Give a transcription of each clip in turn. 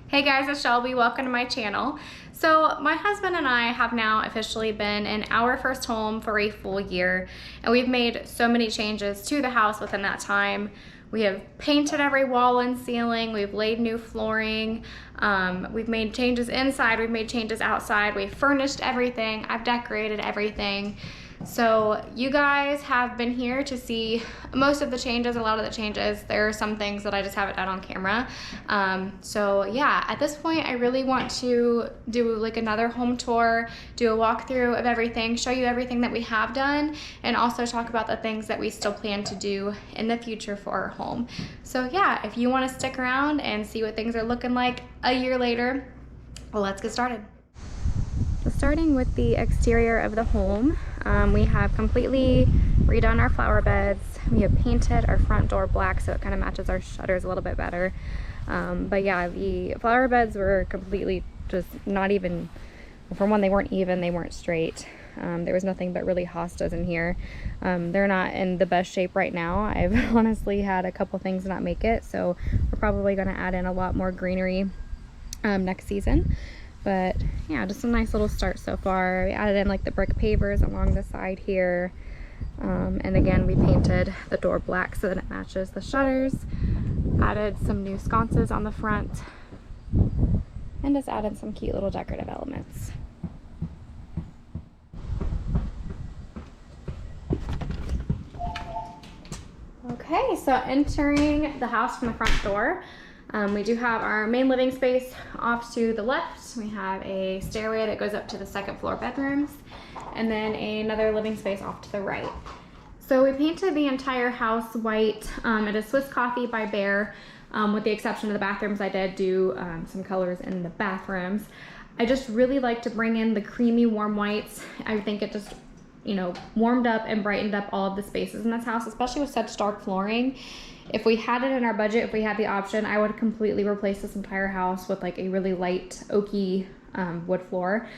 Hey guys, it's Shelby. Welcome to my channel. So my husband and I have now officially been in our first home for a full year, and we've made so many changes to the house within that time. We have painted every wall and ceiling, we've laid new flooring, we've made changes inside, we've made changes outside, we've furnished everything, I've decorated everything. So you guys have been here to see most of the changes, a lot of the changes. There are some things that I just haven't done on camera. So yeah, at this point I really want to do like another home tour, do a walkthrough of everything, show you everything that we have done, and also talk about the things that we still plan to do in the future for our home. So yeah, if you want to stick around and see what things are looking like a year later, well, let's get started. So starting with the exterior of the home, we have completely redone our flower beds. We have painted our front door black so it kind of matches our shutters a little bit better. But yeah, the flower beds were completely just not even, for one, they weren't straight. There was nothing but really hostas in here. They're not in the best shape right now. I've honestly had a couple things not make it, so we're probably going to add in a lot more greenery next season. But yeah, just a nice little start so far. We added in like the brick pavers along the side here. And again, we painted the door black so that it matches the shutters. Added some new sconces on the front. And just added some cute little decorative elements. Okay, so entering the house from the front door. We do have our main living space off to the left. We have a stairway that goes up to the second floor bedrooms, and then another living space off to the right. So we painted the entire house white. It is Swiss Coffee by Behr. With the exception of the bathrooms, I did do some colors in the bathrooms. I just really like to bring in the creamy warm whites. I think it just, warmed up and brightened up all of the spaces in this house, especially with such dark flooring. If we had it in our budget, if we had the option, I would completely replace this entire house with like a really light oaky wood floor.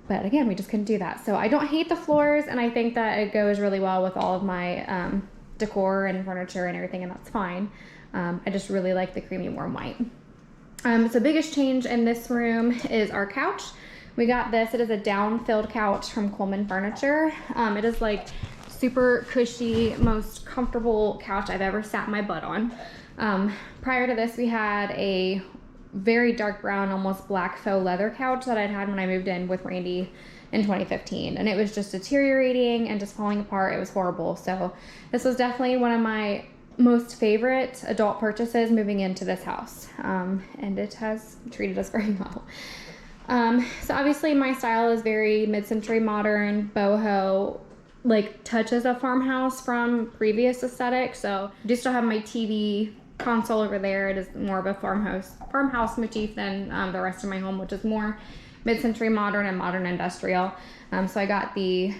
But again, we just couldn't do that. So I don't hate the floors, and I think that it goes really well with all of my decor and furniture and everything, and that's fine. I just really like the creamy warm white. So biggest change in this room is our couch. We got this. It is a down-filled couch from Coleman Furniture. It is like super cushy, most comfortable couch I've ever sat my butt on. Prior to this, we had a very dark brown, almost black faux leather couch that I'd had when I moved in with Randy in 2015, and it was just deteriorating and just falling apart. It was horrible. So this was definitely one of my most favorite adult purchases moving into this house, and it has treated us very well. So obviously my style is very mid-century modern, boho, like touches of farmhouse from previous aesthetic. So I do still have my TV console over there. It is more of a farmhouse motif than the rest of my home, which is more mid-century modern and modern industrial. So I got the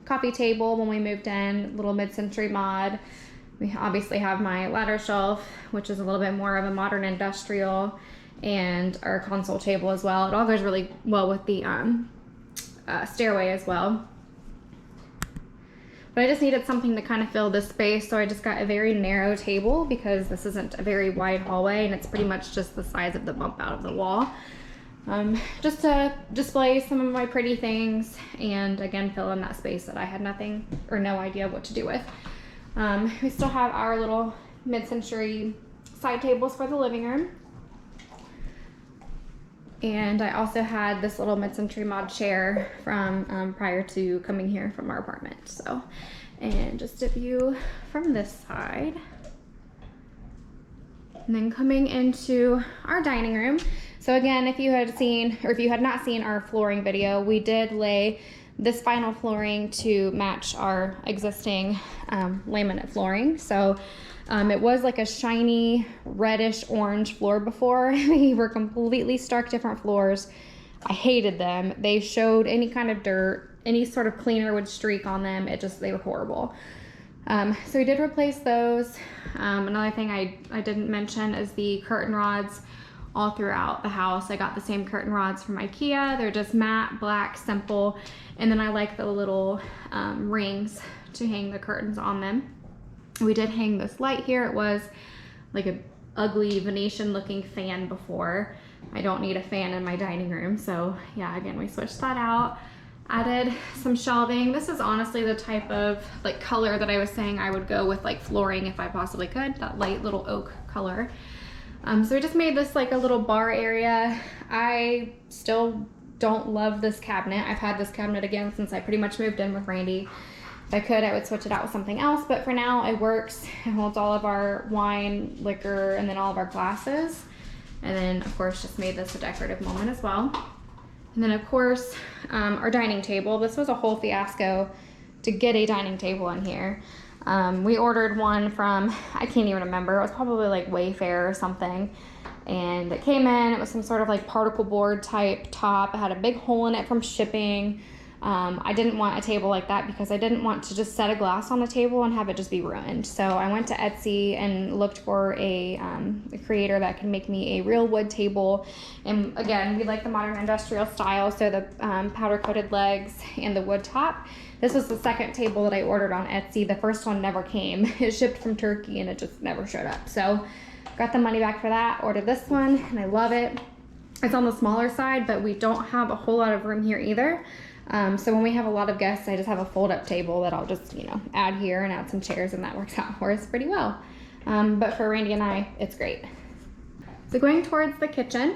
coffee table when we moved in, little mid-century mod. We obviously have my ladder shelf, which is a little bit more of a modern industrial, and our console table as well. It all goes really well with the stairway as well. But I just needed something to kind of fill this space, so I just got a very narrow table because this isn't a very wide hallway, and it's pretty much just the size of the bump out of the wall. Just to display some of my pretty things and again fill in that space that I had nothing or no idea what to do with. We still have our little mid-century side tables for the living room. And I also had this little mid-century mod chair from prior to coming here from our apartment. So, and just a view from this side. And then coming into our dining room. So again, if you had seen, or if you had not seen our flooring video, we did lay this vinyl flooring to match our existing laminate flooring. So it was like a shiny reddish orange floor before. They were completely stark different floors. I hated them. They showed any kind of dirt, any sort of cleaner would streak on them. They were horrible. So we did replace those. Another thing I didn't mention is the curtain rods all throughout the house. I got the same curtain rods from IKEA. They're just matte, black, simple. And then I like the little rings to hang the curtains on them. We did hang this light here. It was like a ugly Venetian looking fan before. I don't need a fan in my dining room. So yeah, again, we switched that out. Added some shelving. This is honestly the type of like color that I was saying I would go with like flooring if I possibly could, that light little oak color. So we just made this like a little bar area. I still don't love this cabinet. I've had this cabinet again since I pretty much moved in with Randy. If I could, I would switch it out with something else, but for now it works. It holds all of our wine, liquor, and then all of our glasses. And then of course just made this a decorative moment as well. And then of course, our dining table. This was a whole fiasco to get a dining table in here. We ordered one from, I can't even remember, it was probably like Wayfair or something. And it came in, it was some sort of like particle board type top. It had a big hole in it from shipping. I didn't want a table like that because I didn't want to just set a glass on the table and have it just be ruined. So I went to Etsy and looked for a creator that can make me a real wood table. And again, we like the modern industrial style, so the powder coated legs and the wood top. This was the second table that I ordered on Etsy. The first one never came. It shipped from Turkey and it just never showed up. So got the money back for that, ordered this one, and I love it. It's on the smaller side, but we don't have a whole lot of room here either. So when we have a lot of guests, I just have a fold-up table that I'll just, add here and add some chairs, and that works out for us pretty well. But for Randy and I, it's great. So going towards the kitchen,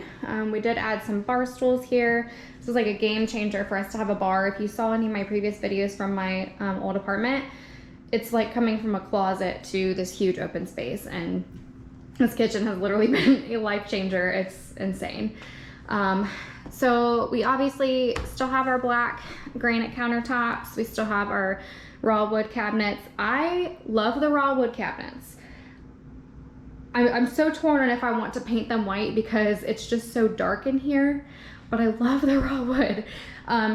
we did add some bar stools here. This is like a game changer for us to have a bar. If you saw any of my previous videos from my old apartment, it's like coming from a closet to this huge open space, and this kitchen has literally been a life changer. It's insane. So we obviously still have our black granite countertops. We still have our raw wood cabinets. I love the raw wood cabinets. I'm so torn on if I want to paint them white because it's just so dark in here, but I love the raw wood.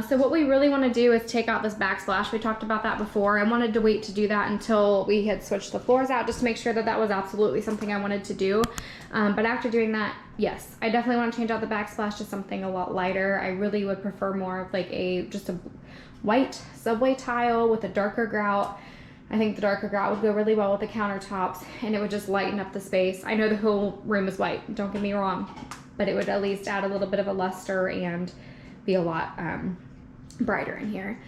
So what we really want to do is take out this backsplash. We talked about that before. I wanted to wait to do that until we had switched the floors out just to make sure that that was absolutely something I wanted to do. But after doing that, yes, I definitely want to change out the backsplash to something a lot lighter. I really would prefer more of like just a white subway tile with a darker grout. I think the darker grout would go really well with the countertops, and it would just lighten up the space. I know the whole room is white, don't get me wrong, but it would at least add a little bit of a luster and be a lot brighter in here.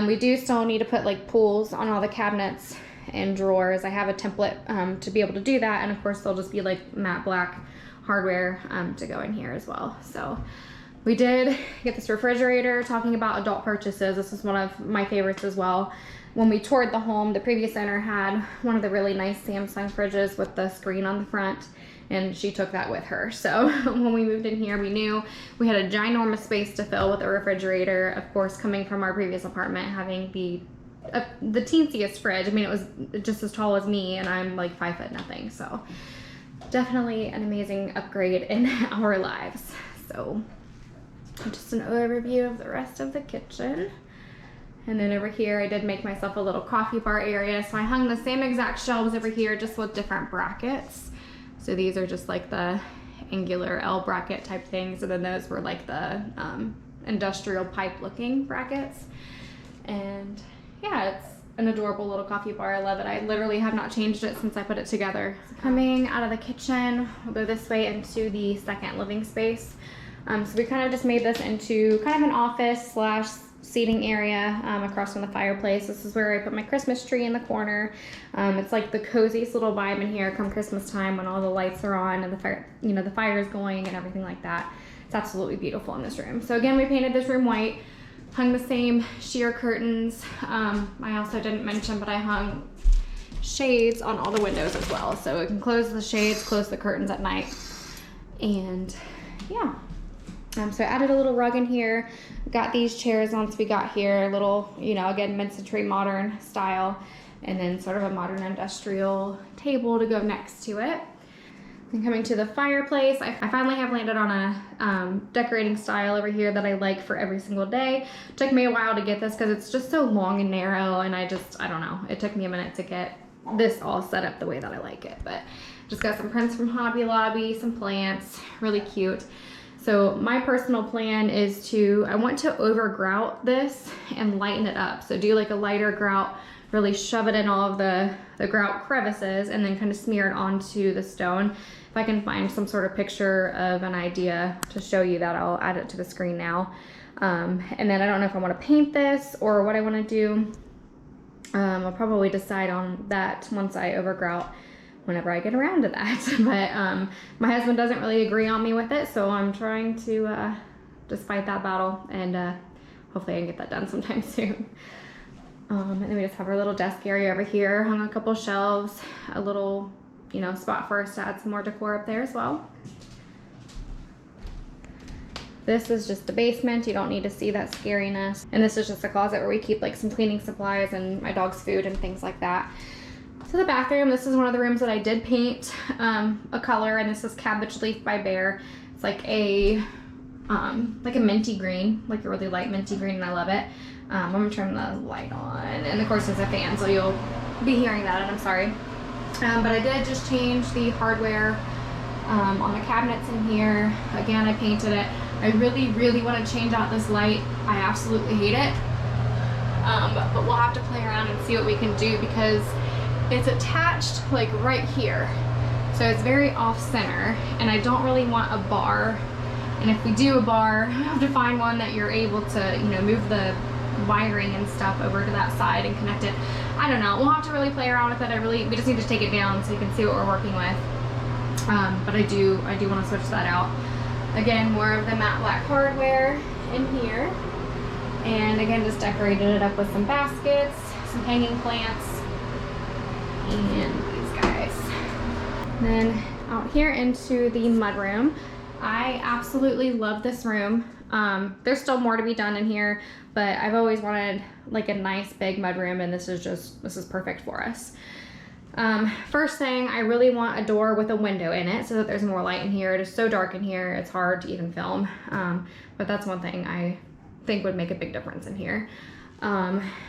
We do still need to put like pulls on all the cabinets and drawers. I have a template to be able to do that, and of course they'll just be like matte black hardware to go in here as well. So we did get this refrigerator. Talking about adult purchases, this is one of my favorites as well. When we toured the home, the previous owner had one of the really nice Samsung fridges with the screen on the front, and she took that with her. So when we moved in here, we knew we had a ginormous space to fill with a refrigerator. Of course, coming from our previous apartment, having the teensiest fridge. I mean, it was just as tall as me, and I'm like 5'0". So definitely an amazing upgrade in our lives. So just an overview of the rest of the kitchen. And then over here, I did make myself a little coffee bar area. So I hung the same exact shelves over here, just with different brackets. So these are just like the angular L bracket type things. And then those were like the industrial pipe looking brackets. And yeah, it's an adorable little coffee bar. I love it. I literally have not changed it since I put it together. Coming out of the kitchen, we'll go this way into the second living space. So we kind of just made this into kind of an office / seating area across from the fireplace. This is where I put my Christmas tree in the corner. It's like the coziest little vibe in here come Christmas time when all the lights are on and the fire, the fire is going and everything like that. It's absolutely beautiful in this room. So again, we painted this room white, hung the same sheer curtains. I also didn't mention, but I hung shades on all the windows as well. So it can close the shades, close the curtains at night. And yeah. So I added a little rug in here, got these chairs once we got here, a little, again, mid-century modern style, and then sort of a modern industrial table to go next to it. And coming to the fireplace, I finally have landed on a decorating style over here that I like for every single day. It took me a while to get this because it's just so long and narrow, and I don't know, it took me a minute to get this all set up the way that I like it, but just got some prints from Hobby Lobby, some plants, really cute. So my personal plan is I want to over grout this and lighten it up. So do like a lighter grout really shove it in all of the grout crevices and then kind of smear it onto the stone. If I can find some sort of picture of an idea to show you that, I'll add it to the screen now. And then I don't know if I want to paint this or what I want to do. I'll probably decide on that once I overgrout whenever I get around to that. But my husband doesn't really agree on me with it, so I'm trying to just fight that battle, and hopefully I can get that done sometime soon. And then we just have our little desk area over here, hung a couple shelves, a little, you know, spot for us to add some more decor up there as well. This is just the basement. You don't need to see that scariness. And this is just a closet where we keep like some cleaning supplies and my dog's food and things like that. So the bathroom, this is one of the rooms that I did paint a color, and this is Cabbage Leaf by Behr. It's like a minty green, like a really light minty green, and I love it. I'm gonna turn the light on, and of course there's a fan, so you'll be hearing that, and I'm sorry. But I did just change the hardware on the cabinets in here. Again, I painted it. I really, really want to change out this light. I absolutely hate it. But we'll have to play around and see what we can do, because it's attached like right here. So it's very off center, and I don't really want a bar. And if we do a bar, I have to find one that you're able to, you know, move the wiring and stuff over to that side and connect it. I don't know. We'll have to really play around with it. We just need to take it down so you can see what we're working with. But I do want to switch that out. Again, more of the matte black hardware in here. And again, just decorated it up with some baskets, some hanging plants, and these guys. Then out here into the mudroom. I absolutely love this room. There's still more to be done in here, but I've always wanted like a nice big mudroom, and this is perfect for us. First thing, I really want a door with a window in it so that there's more light in here. It is so dark in here, it's hard to even film. But that's one thing I think would make a big difference in here.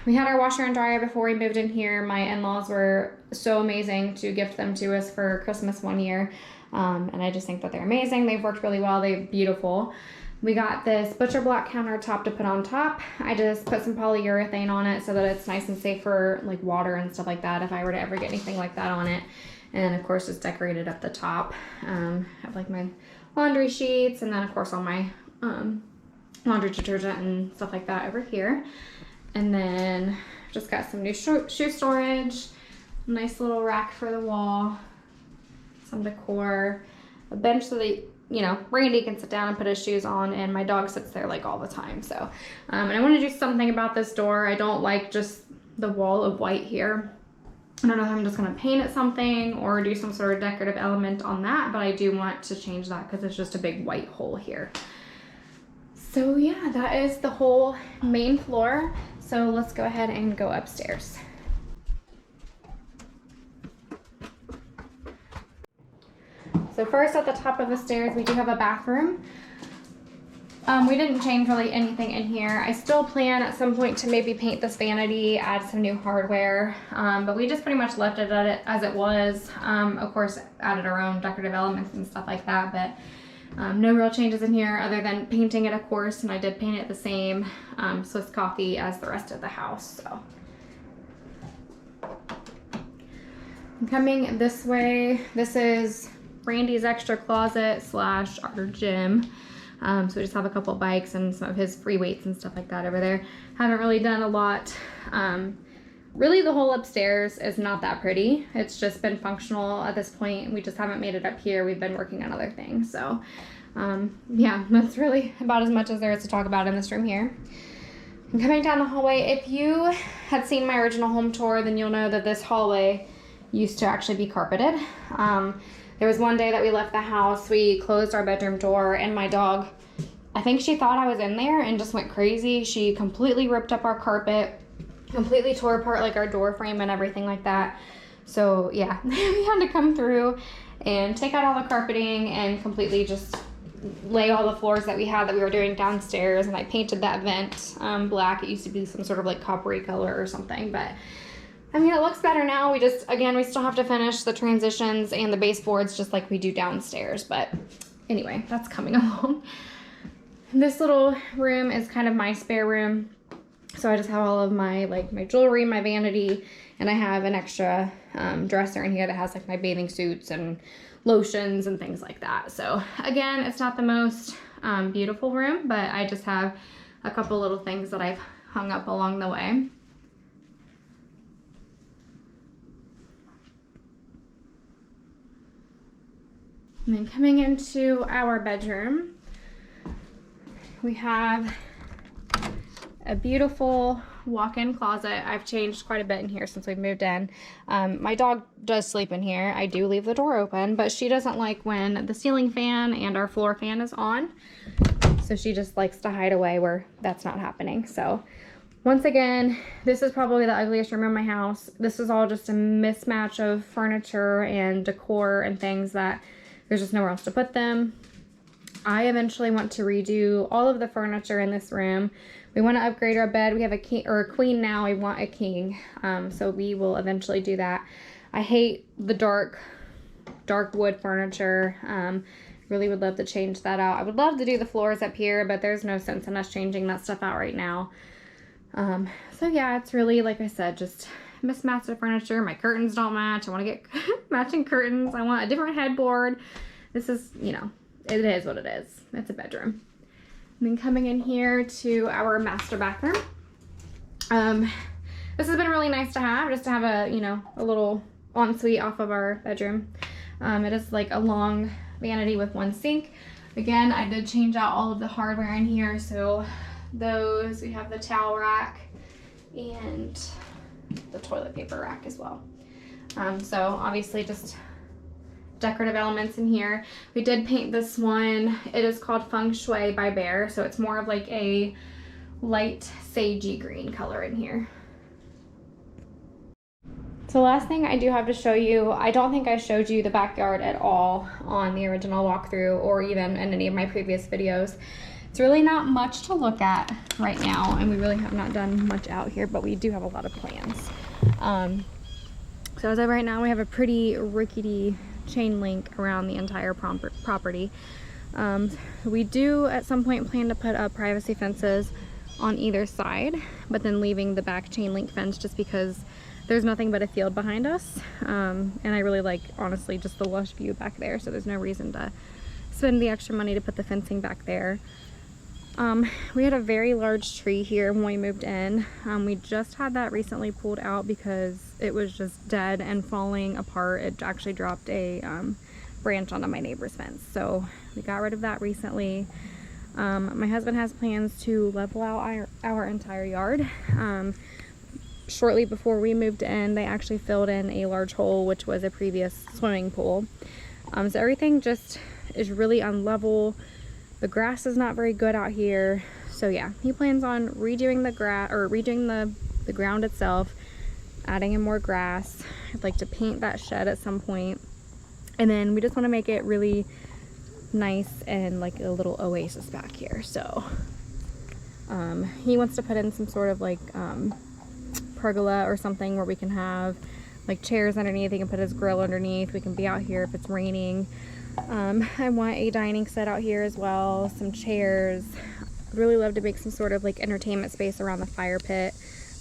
We had our washer and dryer before we moved in here. My in-laws were so amazing to gift them to us for Christmas one year. And I just think that they're amazing. They've worked really well. They're beautiful. We got this butcher block countertop to put on top. I just put some polyurethane on it so that it's nice and safe for like water and stuff like that if I were to ever get anything like that on it. And of course it's decorated up the top. I have like my laundry sheets, and then of course all my laundry detergent and stuff like that over here. And then just got some new shoe storage, nice little rack for the wall, some decor, a bench so that, you know, Randy can sit down and put his shoes on, and my dog sits there like all the time. So, and I want to do something about this door. I don't like just the wall of white here. I don't know if I'm just going to paint it something or do some sort of decorative element on that, but I do want to change that because it's just a big white hole here. So yeah, that is the whole main floor. So let's go ahead and go upstairs. So first at the top of the stairs, we do have a bathroom. We didn't change really anything in here. I still plan at some point to maybe paint this vanity, add some new hardware, but we just pretty much left it as it was. Of course, added our own decorative elements and stuff like that, but no real changes in here other than painting it, of course, and I did paint it the same Swiss coffee as the rest of the house. So coming this way, this is Randy's extra closet / our gym. So we just have a couple bikes and some of his free weights and stuff like that over there. Haven't really done a lot. Really the whole upstairs is not that pretty. It's just been functional at this point. We just haven't made it up here. We've been working on other things. So yeah, that's really about as much as there is to talk about in this room here. And coming down the hallway, if you had seen my original home tour, then you'll know that this hallway used to actually be carpeted. There was one day that we left the house, we closed our bedroom door, and my dog, I think she thought I was in there and just went crazy. She completely ripped up our carpet, completely tore apart like our door frame and everything like that. So yeah, we had to come through and take out all the carpeting and completely just lay all the floors that we had that we were doing downstairs, and I painted that vent black. It used to be some sort of like coppery color or something, but I mean, it looks better now. We still have to finish the transitions and the baseboards just like we do downstairs. But anyway, that's coming along. This little room is kind of my spare room. So I just have all of my my jewelry, my vanity, and I have an extra dresser in here that has like my bathing suits and lotions and things like that. So again, it's not the most beautiful room, but I just have a couple little things that I've hung up along the way. And then coming into our bedroom, we have a beautiful walk-in closet. I've changed quite a bit in here since we've moved in. My dog does sleep in here. I do leave the door open, but she doesn't like when the ceiling fan and our floor fan is on. So she just likes to hide away where that's not happening. So once again, this is probably the ugliest room in my house. This is all just a mismatch of furniture and decor and things that there's just nowhere else to put them. I eventually want to redo all of the furniture in this room. We want to upgrade our bed. We have a king or a queen now. We want a king. So we will eventually do that. I hate the dark wood furniture. Really would love to change that out. I would love to do the floors up here, but there's no sense in us changing that stuff out right now. So yeah, it's really, like I said, just mismatched of furniture. My curtains don't match. I want to get matching curtains. I want a different headboard. This is, you know, it is what it is. It's a bedroom. And then coming in here to our master bathroom. This has been really nice to have, just to have a, you know, a little ensuite off of our bedroom. It is like a long vanity with one sink. Again, I did change out all of the hardware in here. So those, we have the towel rack and the toilet paper rack as well. So obviously just decorative elements in here. We did paint this one. It is called Feng Shui by Bear. So it's more of like a light sagey green color in here. So last thing I do have to show you, I don't think I showed you the backyard at all on the original walkthrough or even in any of my previous videos. It's really not much to look at right now, and we really have not done much out here, but we do have a lot of plans. So as of right now, we have a pretty rickety chain link around the entire property. We do at some point plan to put up privacy fences on either side, but then leaving the back chain link fence just because there's nothing but a field behind us. And I really like, honestly, just the lush view back there, so there's no reason to spend the extra money to put the fencing back there. We had a very large tree here when we moved in. We just had that recently pulled out because it was just dead and falling apart. It actually dropped a branch onto my neighbor's fence. So we got rid of that recently. My husband has plans to level out our entire yard. Shortly before we moved in, they actually filled in a large hole, which was a previous swimming pool. So everything just is really unlevel. The grass is not very good out here. So yeah, he plans on redoing the redoing the ground itself, adding in more grass. I'd like to paint that shed at some point. And then we just want to make it really nice and like a little oasis back here. So he wants to put in some sort of like pergola or something where we can have like chairs underneath. He can put his grill underneath. We can be out here if it's raining. I want a dining set out here as well, some chairs. I'd really love to make some sort of like entertainment space around the fire pit.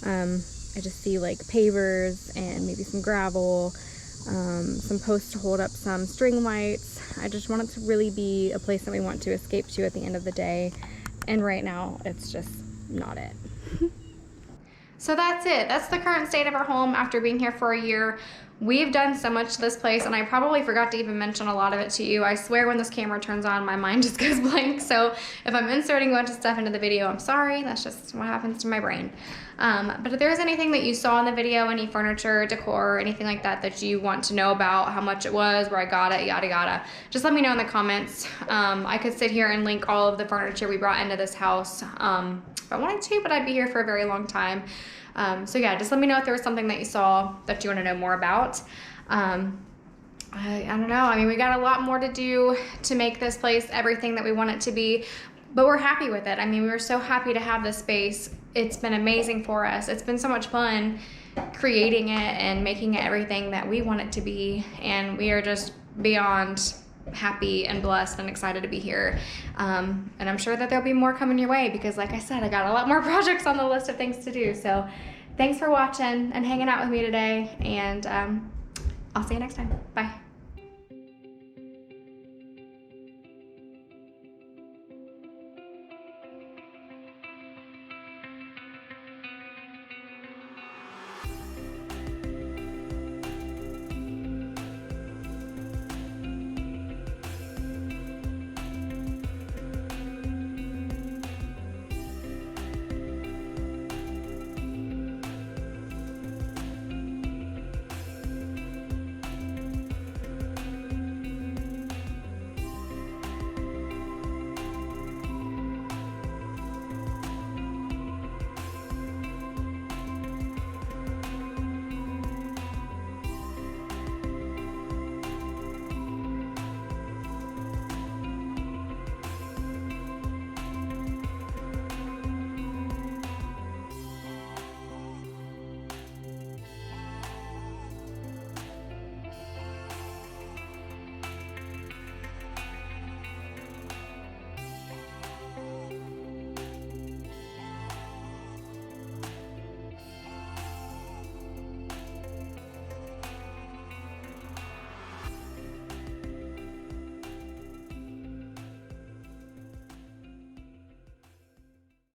I just see like pavers and maybe some gravel, some posts to hold up some string lights. I just want it to really be a place that we want to escape to at the end of the day. And right now it's just not it. So that's it. That's the current state of our home after being here for a year. We've done so much to this place, and I probably forgot to even mention a lot of it to you. I swear when this camera turns on, my mind just goes blank. So if I'm inserting a bunch of stuff into the video, I'm sorry. That's just what happens to my brain. But if there's anything that you saw in the video, any furniture, decor, anything like that that you want to know about, how much it was, where I got it, yada yada, just let me know in the comments. I could sit here and link all of the furniture we brought into this house if I wanted to, but I'd be here for a very long time. So yeah, just let me know if there was something that you saw that you want to know more about. I don't know. I mean, we got a lot more to do to make this place everything that we want it to be, but we're happy with it. I mean, we were so happy to have this space. It's been amazing for us. It's been so much fun creating it and making it everything that we want it to be. And we are just beyond happy and blessed and excited to be here. And I'm sure that there'll be more coming your way because, like I said, I got a lot more projects on the list of things to do. So thanks for watching and hanging out with me today, and I'll see you next time. Bye.